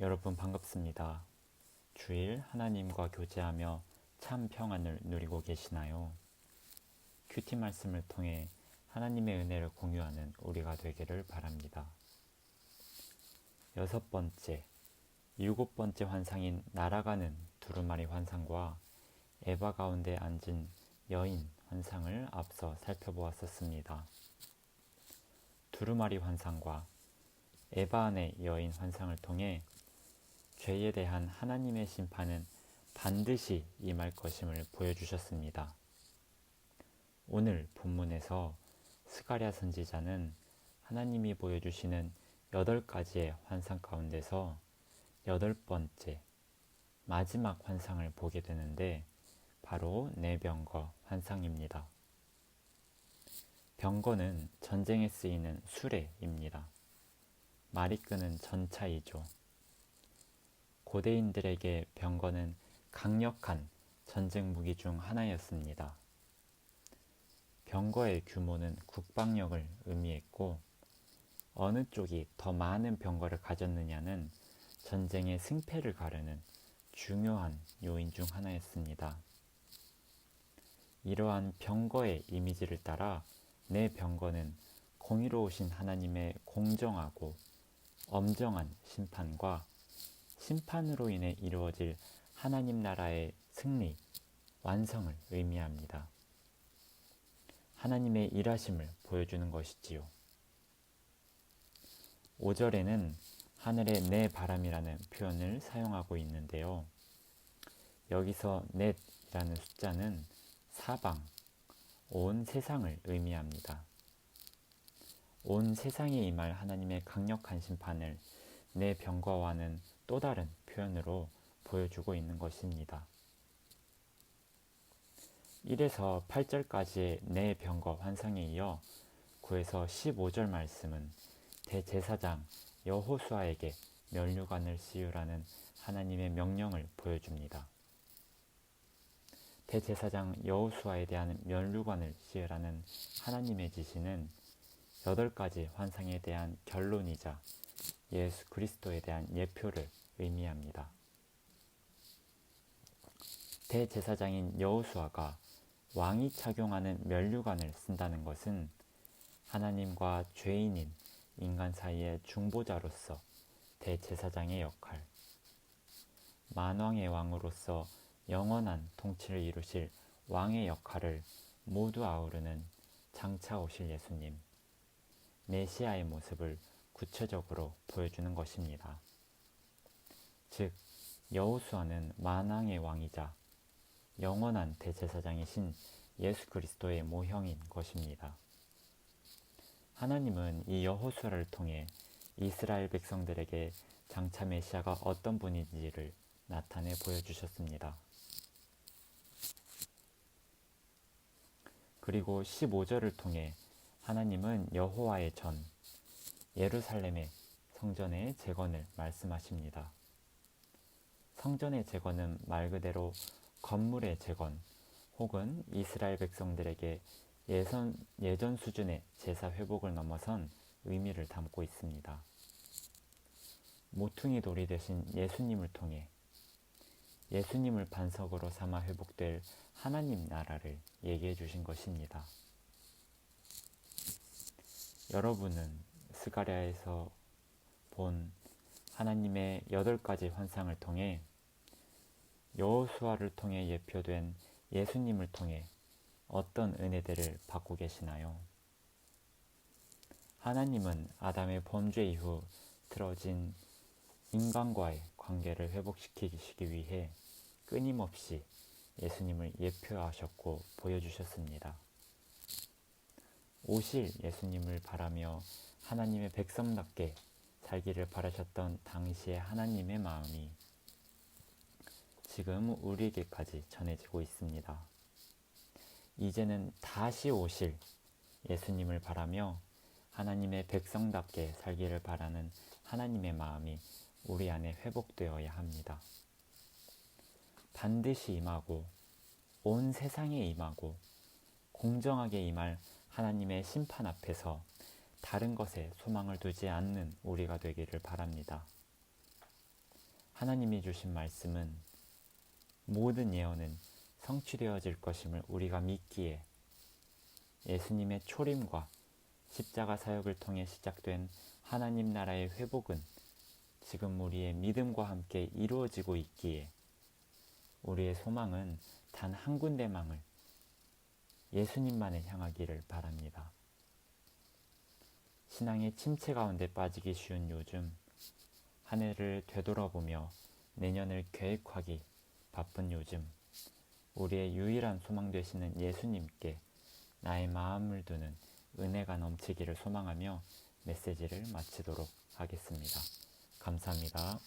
여러분 반갑습니다. 주일 하나님과 교제하며 참 평안을 누리고 계시나요? 큐티 말씀을 통해 하나님의 은혜를 공유하는 우리가 되기를 바랍니다. 6번째, 7번째 환상인 날아가는 두루마리 환상과 에바 가운데 앉은 여인 환상을 앞서 살펴보았었습니다. 두루마리 환상과 에바 안의 여인 환상을 통해 죄에 대한 하나님의 심판은 반드시 임할 것임을 보여주셨습니다. 오늘 본문에서 스가랴 선지자는 하나님이 보여주시는 8가지의 환상 가운데서 8번째, 마지막 환상을 보게 되는데 바로 내병거 환상입니다. 병거는 전쟁에 쓰이는 수레입니다. 말이 끄는 전차이죠. 고대인들에게 병거는 강력한 전쟁 무기 중 하나였습니다. 병거의 규모는 국방력을 의미했고 어느 쪽이 더 많은 병거를 가졌느냐는 전쟁의 승패를 가르는 중요한 요인 중 하나였습니다. 이러한 병거의 이미지를 따라 내 병거는 공의로우신 하나님의 공정하고 엄정한 심판과 심판으로 인해 이루어질 하나님 나라의 승리, 완성을 의미합니다. 하나님의 일하심을 보여주는 것이지요. 5절에는 하늘의 내 바람이라는 표현을 사용하고 있는데요. 여기서 넷이라는 숫자는 사방, 온 세상을 의미합니다. 온 세상에 임할 하나님의 강력한 심판을 내 병거와는 또 다른 표현으로 보여주고 있는 것입니다. 1에서 8절까지의 내 병거 환상에 이어 9에서 15절 말씀은 대제사장 여호수아에게 면류관을 씌우라는 하나님의 명령을 보여줍니다. 대제사장 여호수아에 대한 면류관을 씌우라는 하나님의 지시는 8가지 환상에 대한 결론이자 예수 그리스도에 대한 예표를 의미합니다. 대제사장인 여호수아가 왕이 착용하는 면류관을 쓴다는 것은 하나님과 죄인인 인간 사이의 중보자로서 대제사장의 역할, 만왕의 왕으로서 영원한 통치를 이루실 왕의 역할을 모두 아우르는 장차 오실 예수님, 메시아의 모습을 구체적으로 보여주는 것입니다. 즉, 여호수아는 만왕의 왕이자 영원한 대제사장이신 예수 그리스도의 모형인 것입니다. 하나님은 이 여호수아를 통해 이스라엘 백성들에게 장차 메시아가 어떤 분인지를 나타내 보여주셨습니다. 그리고 15절을 통해 하나님은 여호와의 전, 예루살렘의 성전의 재건을 말씀하십니다. 성전의 재건은 말 그대로 건물의 재건 혹은 이스라엘 백성들에게 예전 수준의 제사 회복을 넘어선 의미를 담고 있습니다. 모퉁이 돌이 되신 예수님을 통해 예수님을 반석으로 삼아 회복될 하나님 나라를 얘기해 주신 것입니다. 여러분은 스가랴에서 본 하나님의 8가지 환상을 통해 여호수아를 통해 예표된 예수님을 통해 어떤 은혜들을 받고 계시나요? 하나님은 아담의 범죄 이후 틀어진 인간과의 관계를 회복시키기 위해 끊임없이 예수님을 예표하셨고 보여주셨습니다. 오실 예수님을 바라며 하나님의 백성답게 살기를 바라셨던 당시의 하나님의 마음이 지금 우리에게까지 전해지고 있습니다. 이제는 다시 오실 예수님을 바라며 하나님의 백성답게 살기를 바라는 하나님의 마음이 우리 안에 회복되어야 합니다. 반드시 임하고 온 세상에 임하고 공정하게 임할 하나님의 심판 앞에서 다른 것에 소망을 두지 않는 우리가 되기를 바랍니다. 하나님이 주신 말씀은 모든 예언은 성취되어질 것임을 우리가 믿기에 예수님의 초림과 십자가 사역을 통해 시작된 하나님 나라의 회복은 지금 우리의 믿음과 함께 이루어지고 있기에 우리의 소망은 단 한 군데만을 예수님만을 향하기를 바랍니다. 신앙의 침체 가운데 빠지기 쉬운 요즘 한 해를 되돌아보며 내년을 계획하기 바쁜 요즘 우리의 유일한 소망 되시는 예수님께 나의 마음을 두는 은혜가 넘치기를 소망하며 메시지를 마치도록 하겠습니다. 감사합니다.